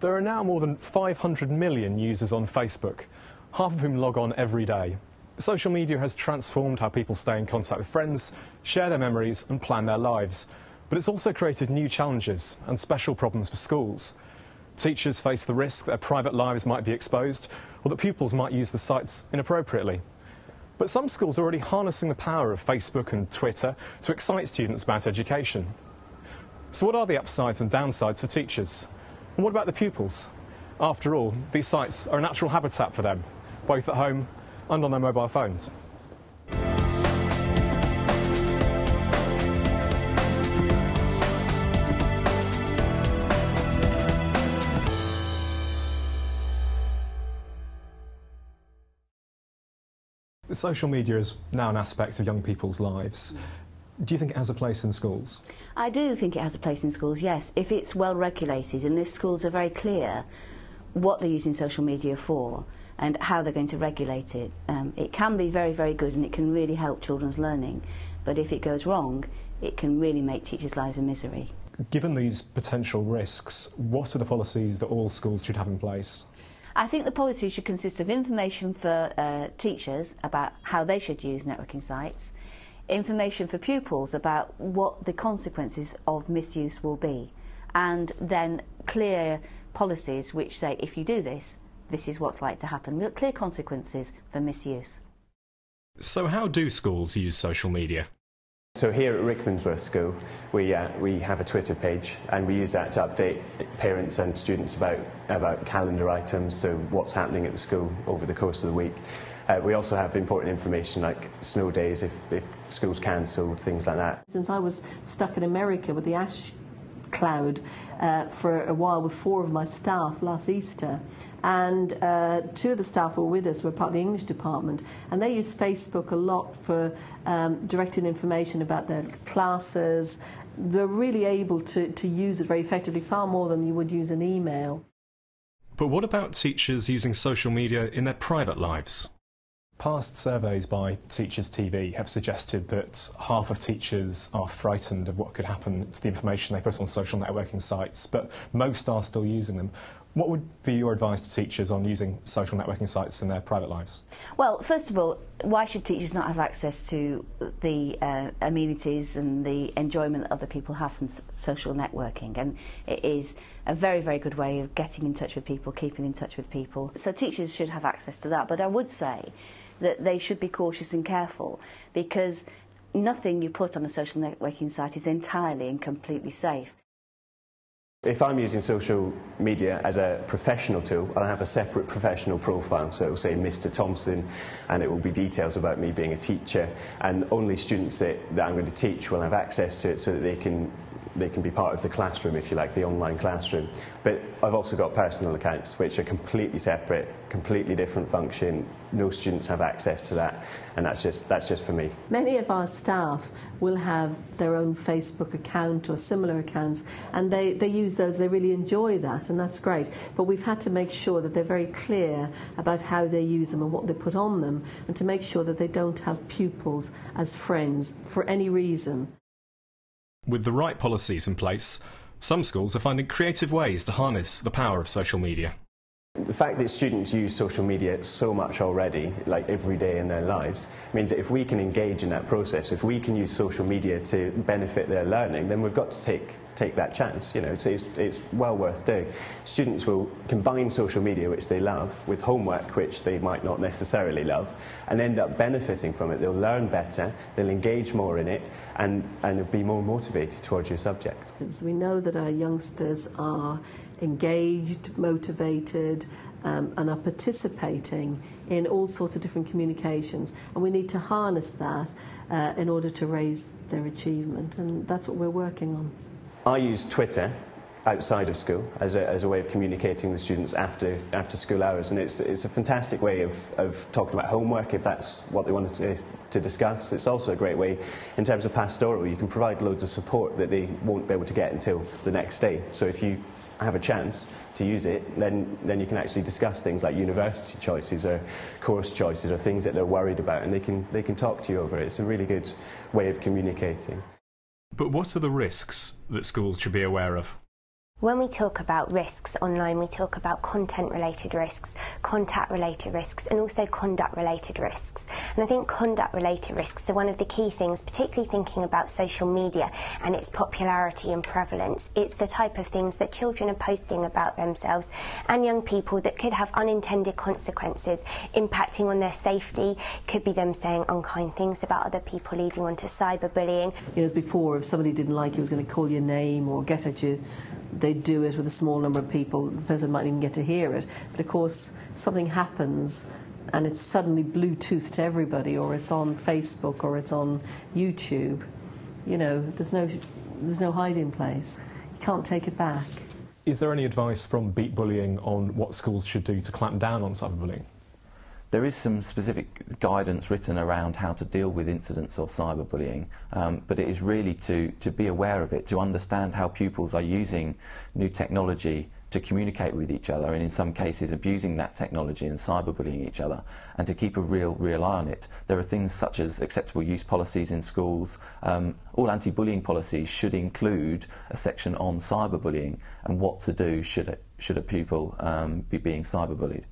There are now more than 500 million users on Facebook, half of whom log on every day. Social media has transformed how people stay in contact with friends, share their memories and plan their lives. But it's also created new challenges and special problems for schools. Teachers face the risk that their private lives might be exposed or that pupils might use the sites inappropriately. But some schools are already harnessing the power of Facebook and Twitter to excite students about education. So what are the upsides and downsides for teachers? And what about the pupils? After all, these sites are a natural habitat for them, both at home and on their mobile phones. Social media is now an aspect of young people's lives. Do you think it has a place in schools? I do think it has a place in schools, yes, if it's well regulated and if schools are very clear what they're using social media for and how they're going to regulate it. It can be very, very good and it can really help children's learning, but if it goes wrong, it can really make teachers' lives a misery. Given these potential risks, what are the policies that all schools should have in place? I think the policy should consist of information for teachers about how they should use networking sites, information for pupils about what the consequences of misuse will be, and then clear policies which say if you do this, this is what's like to happen. Clear consequences for misuse. So how do schools use social media? So here at Rickmansworth School, we have a Twitter page and we use that to update parents and students about calendar items, so what's happening at the school over the course of the week. We also have important information like snow days, if school's cancelled, things like that. Since I was stuck in America with the ash cloud for a while with 4 of my staff last Easter, and 2 of the staff were with us, were part of the English department, and they use Facebook a lot for directing information about their classes. They're really able to use it very effectively, far more than you would use an email. But what about teachers using social media in their private lives? Past surveys by Teachers TV have suggested that half of teachers are frightened of what could happen to the information they put on social networking sites, but most are still using them. What would be your advice to teachers on using social networking sites in their private lives? Well, first of all, why should teachers not have access to the amenities and the enjoyment that other people have from social networking? And it is a very, very good way of getting in touch with people, keeping in touch with people. So teachers should have access to that. But I would say that they should be cautious and careful, because nothing you put on a social networking site is entirely and completely safe. If I'm using social media as a professional tool, I'll have a separate professional profile, so it will say Mr. Thompson, and it will be details about me being a teacher, and only students that I'm going to teach will have access to it so that they can be part of the classroom, if you like, the online classroom. But I've also got personal accounts which are completely separate, completely different function. No students have access to that, and that's just for me. Many of our staff will have their own Facebook account or similar accounts, and they use those. They really enjoy that, and that's great. But we've had to make sure that they're very clear about how they use them and what they put on them, and to make sure that they don't have pupils as friends for any reason. With the right policies in place, some schools are finding creative ways to harness the power of social media. The fact that students use social media so much already, like every day in their lives, means that if we can engage in that process, if we can use social media to benefit their learning, then we've got to take that chance. You know, so it's well worth doing. Students will combine social media, which they love, with homework, which they might not necessarily love, and end up benefiting from it. They'll learn better, they'll engage more in it, and they'll be more motivated towards your subject. So we know that our youngsters are engaged, motivated, and are participating in all sorts of different communications, and we need to harness that in order to raise their achievement, and that's what we're working on. I use Twitter outside of school as a way of communicating with students after school hours, and it's a fantastic way of talking about homework if that's what they wanted to discuss. It's also a great way in terms of pastoral. You can provide loads of support that they won't be able to get until the next day. So if you have a chance to use it, then you can actually discuss things like university choices or course choices or things that they're worried about, and they can talk to you over it. It's a really good way of communicating. But what are the risks that schools should be aware of? When we talk about risks online, we talk about content-related risks, contact-related risks, and also conduct-related risks. And I think conduct-related risks are one of the key things, particularly thinking about social media and its popularity and prevalence. It's the type of things that children are posting about themselves and young people that could have unintended consequences, impacting on their safety. Could be them saying unkind things about other people, leading on to cyberbullying. You know, before, if somebody didn't like you, was going to call your name or get at you, they'd do it with a small number of people. The person might even get to hear it. But of course, something happens and it's suddenly Bluetooth to everybody, or it's on Facebook, or it's on YouTube. You know, there's no hiding place. You can't take it back. Is there any advice from Beat Bullying on what schools should do to clamp down on cyberbullying? There is some specific guidance written around how to deal with incidents of cyberbullying, but it is really to be aware of it, to understand how pupils are using new technology to communicate with each other, and in some cases abusing that technology and cyberbullying each other, and to keep a real eye on it. There are things such as acceptable use policies in schools. All anti-bullying policies should include a section on cyberbullying and what to do should a pupil be being cyberbullied.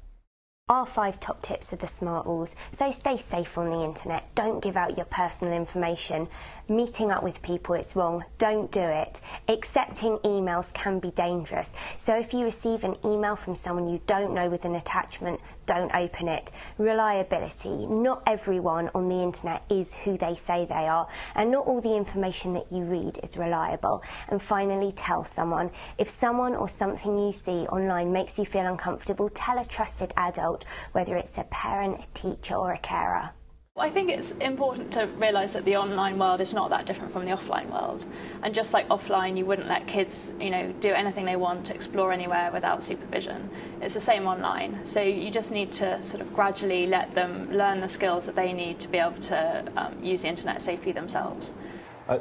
Our 5 top tips are the smart rules. So stay safe on the internet, don't give out your personal information. Meeting up with people, it's wrong, don't do it. Accepting emails can be dangerous. So if you receive an email from someone you don't know with an attachment, don't open it. Reliability. Not everyone on the internet is who they say they are, and not all the information that you read is reliable. And finally, tell someone. If someone or something you see online makes you feel uncomfortable, tell a trusted adult, whether it's a parent, a teacher or a carer. I think it's important to realise that the online world is not that different from the offline world. And just like offline, you wouldn't let kids, do anything they want, explore anywhere without supervision. It's the same online. So you just need to sort of gradually let them learn the skills that they need to be able to use the internet safely themselves.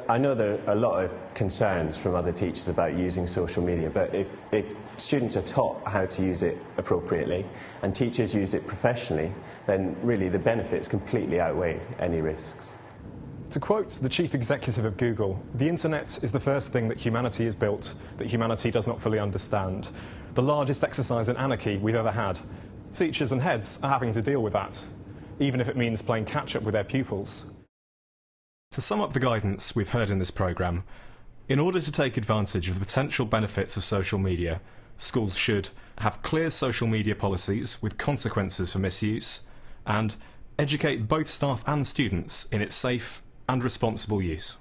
I know there are a lot of concerns from other teachers about using social media, but if students are taught how to use it appropriately and teachers use it professionally, then really the benefits completely outweigh any risks. To quote the chief executive of Google, the internet is the first thing that humanity has built that humanity does not fully understand. The largest exercise in anarchy we've ever had. Teachers and heads are having to deal with that, even if it means playing catch-up with their pupils. To sum up the guidance we've heard in this programme, in order to take advantage of the potential benefits of social media, schools should have clear social media policies with consequences for misuse, and educate both staff and students in its safe and responsible use.